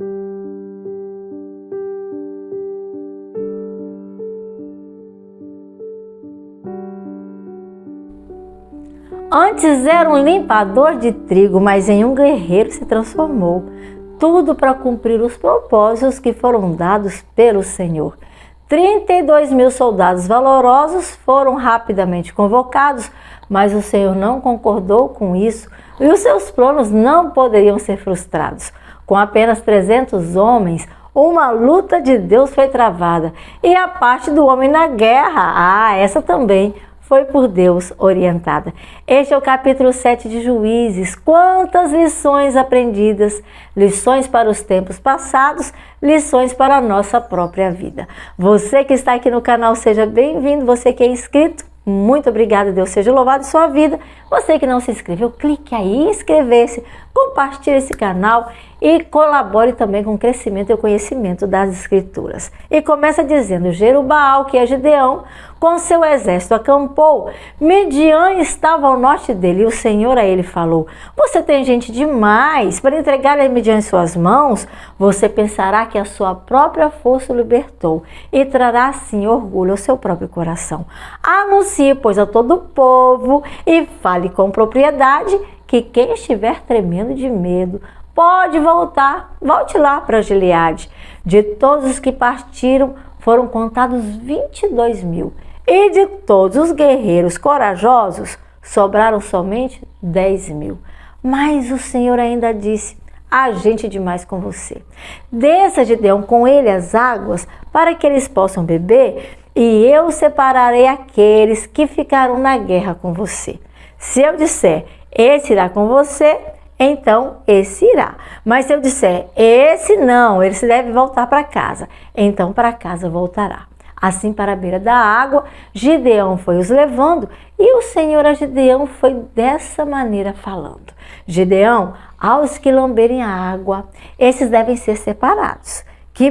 Antes era um limpador de trigo, mas em um guerreiro se transformou. Tudo para cumprir os propósitos que foram dados pelo Senhor. 32.000 soldados valorosos foram rapidamente convocados, mas o Senhor não concordou com isso e os seus planos não poderiam ser frustrados. Com apenas 300 homens, uma luta de Deus foi travada e a parte do homem na guerra, essa também foi por Deus orientada. Este é o capítulo 7 de Juízes. Quantas lições aprendidas, lições para os tempos passados, lições para a nossa própria vida. Você que está aqui no canal, seja bem-vindo. Você que é inscrito, muito obrigada, Deus seja louvado em sua vida. Você que não se inscreveu, clique aí em inscrever-se, compartilhe esse canal e colabore também com o crescimento e o conhecimento das Escrituras. E começa dizendo: Jerubaal, que é Gideão, com seu exército acampou. Midian estava ao norte dele e o Senhor a ele falou: você tem gente demais para entregar a Midian em suas mãos? Você pensará que a sua própria força o libertou e trará assim orgulho ao seu próprio coração. Anuncie, pois, a todo o povo e fale com propriedade que quem estiver tremendo de medo pode volte lá para Gileade. De todos os que partiram foram contados 22.000. E de todos os guerreiros corajosos, sobraram somente 10.000. Mas o Senhor ainda disse: há gente demais com você. Desça, Gideão, com ele as águas, para que eles possam beber, e eu separarei aqueles que ficaram na guerra com você. Se eu disser, esse irá com você, então esse irá. Mas se eu disser, esse não, ele se deve voltar para casa, então para casa voltará. Assim, para a beira da água, Gideão foi os levando, e o Senhor a Gideão foi dessa maneira falando: Gideão, aos que lamberem a água, esses devem ser separados. Quem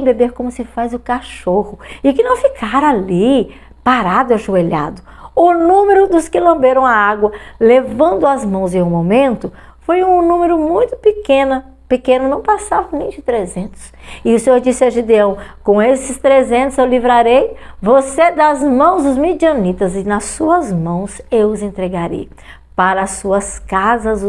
beber como se faz o cachorro, e que não ficar ali, parado, ajoelhado. O número dos que lamberam a água, levando as mãos em um momento, foi um número muito pequeno, não passava nem de 300. E o Senhor disse a Gideão: com esses 300 eu livrarei você das mãos dos midianitas, e nas suas mãos eu os entregarei. Para as suas casas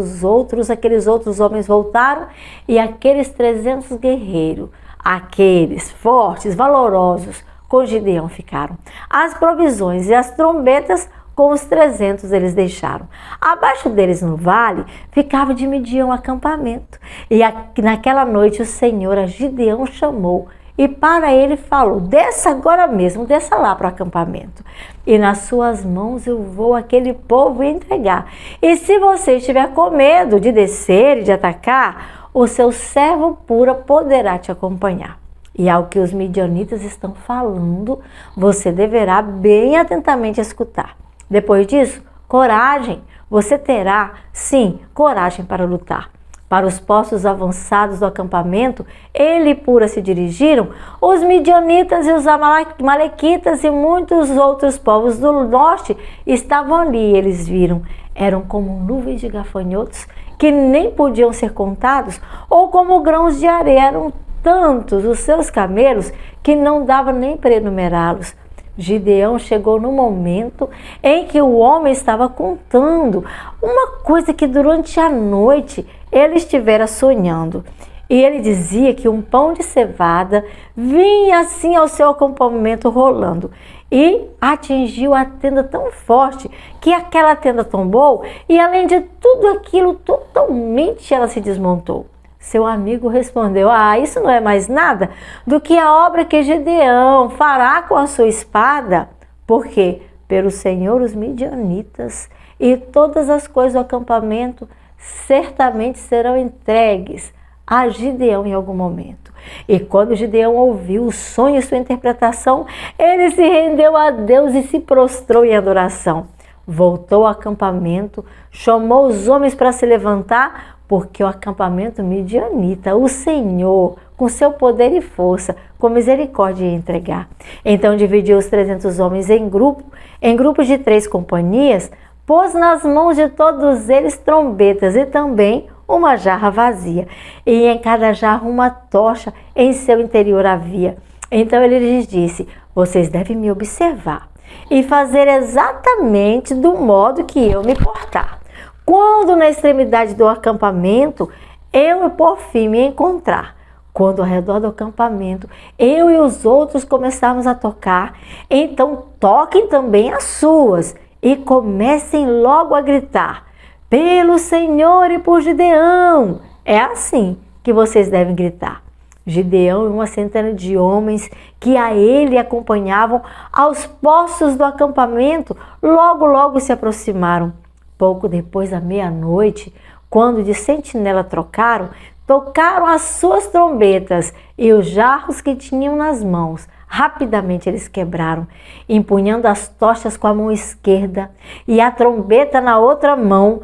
aqueles outros homens voltaram, e aqueles 300 guerreiros, aqueles fortes, valorosos, com Gideão ficaram. As provisões e as trombetas com os 300 eles deixaram. Abaixo deles no vale ficava de Midian um acampamento. E naquela noite o Senhor a Gideão chamou e para ele falou: desça agora mesmo, desça lá para o acampamento. E nas suas mãos eu vou aquele povo entregar. E se você estiver com medo de descer e de atacar, o seu servo pura poderá te acompanhar. E ao que os midianitas estão falando, você deverá bem atentamente escutar. Depois disso, coragem. Você terá, sim, coragem para lutar. Para os postos avançados do acampamento, ele e Pura se dirigiram. Os midianitas e os amalequitas e muitos outros povos do norte estavam ali. Eles viram, eram como nuvens de gafanhotos que nem podiam ser contados, ou como grãos de areia. Eram tantos os seus camelos que não dava nem para enumerá-los. Gideão chegou no momento em que o homem estava contando uma coisa que durante a noite ele estivera sonhando. E ele dizia que um pão de cevada vinha assim ao seu acampamento rolando e atingiu a tenda tão forte que aquela tenda tombou e, além de tudo aquilo, totalmente ela se desmontou. Seu amigo respondeu: isso não é mais nada do que a obra que Gideão fará com a sua espada, porque pelo Senhor os midianitas e todas as coisas do acampamento certamente serão entregues a Gideão em algum momento. E quando Gideão ouviu o sonho e sua interpretação, ele se rendeu a Deus e se prostrou em adoração. Voltou ao acampamento, chamou os homens para se levantar, porque o acampamento midianita, o Senhor, com seu poder e força, com misericórdia, ia entregar. Então dividiu os 300 homens em grupos de 3 companhias, pôs nas mãos de todos eles trombetas e também uma jarra vazia, e em cada jarra uma tocha em seu interior havia. Então ele lhes disse: vocês devem me observar e fazer exatamente do modo que eu me portar. Quando na extremidade do acampamento eu por fim me encontrar, quando ao redor do acampamento eu e os outros começarmos a tocar, então toquem também as suas e comecem logo a gritar: pelo Senhor e por Gideão. É assim que vocês devem gritar. Gideão e uma centena de homens que a ele acompanhavam aos postos do acampamento logo se aproximaram. Pouco depois da meia-noite, quando de sentinela trocaram, tocaram as suas trombetas e os jarros que tinham nas mãos. Rapidamente eles quebraram, empunhando as tochas com a mão esquerda e a trombeta na outra mão.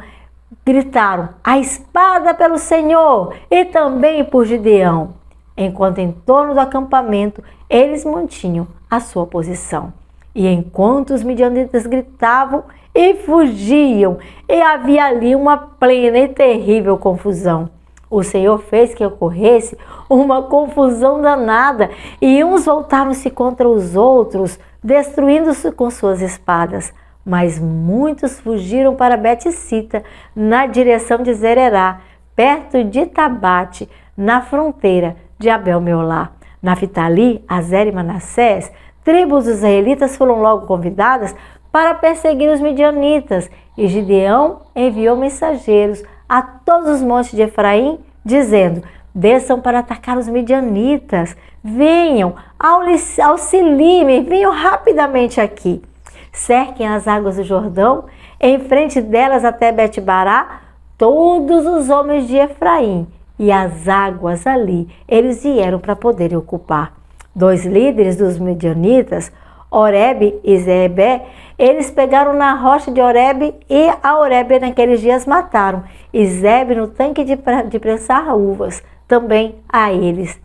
Gritaram: a espada pelo Senhor e também por Gideão. Enquanto em torno do acampamento eles mantinham a sua posição. E enquanto os midianitas gritavam e fugiam, e havia ali uma plena e terrível confusão. O Senhor fez que ocorresse uma confusão danada, e uns voltaram-se contra os outros, destruindo-se com suas espadas. Mas muitos fugiram para Bet-sita, na direção de Zererá, perto de Tabate, na fronteira de Abel-meolá. Naftali, Azer e Manassés, tribos dos israelitas, foram logo convidadas para perseguir os midianitas, e Gideão enviou mensageiros a todos os montes de Efraim, dizendo: desçam para atacar os midianitas, venham, auxiliem-me, venham rapidamente aqui. Cerquem as águas do Jordão, em frente delas até Bet-bará, todos os homens de Efraim, e as águas ali eles vieram para poderem ocupar. 2 líderes dos midianitas, Oreb e Zeebé, eles pegaram na rocha de Oreb, e a Oreb naqueles dias mataram, e Zeeb no tanque de prensar uvas, também a eles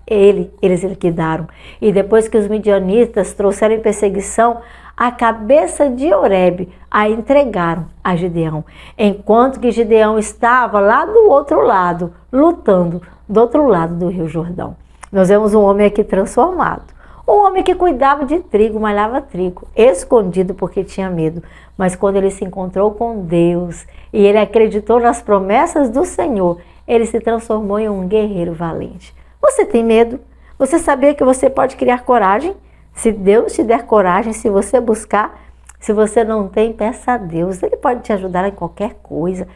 liquidaram. E depois que os midianitas trouxeram em perseguição a cabeça de Oreb, a entregaram a Gideão, enquanto que Gideão estava lá do outro lado, lutando do outro lado do Rio Jordão. Nós vemos um homem aqui transformado, um homem que cuidava de trigo, malhava trigo, escondido porque tinha medo. Mas quando ele se encontrou com Deus e ele acreditou nas promessas do Senhor, ele se transformou em um guerreiro valente. Você tem medo? Você sabia que você pode criar coragem? Se Deus te der coragem, se você buscar, se você não tem, peça a Deus. Ele pode te ajudar em qualquer coisa.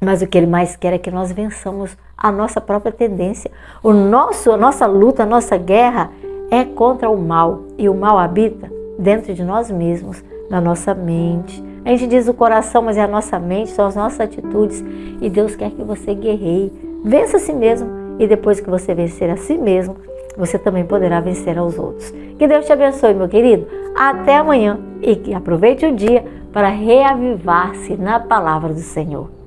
Mas o que Ele mais quer é que nós vençamos a nossa própria tendência. A nossa luta, a nossa guerra é contra o mal. E o mal habita dentro de nós mesmos, na nossa mente. A gente diz o coração, mas é a nossa mente, são as nossas atitudes. E Deus quer que você guerreie. Vença a si mesmo. E depois que você vencer a si mesmo, você também poderá vencer aos outros. Que Deus te abençoe, meu querido. Até amanhã. E que aproveite o dia para reavivar-se na palavra do Senhor.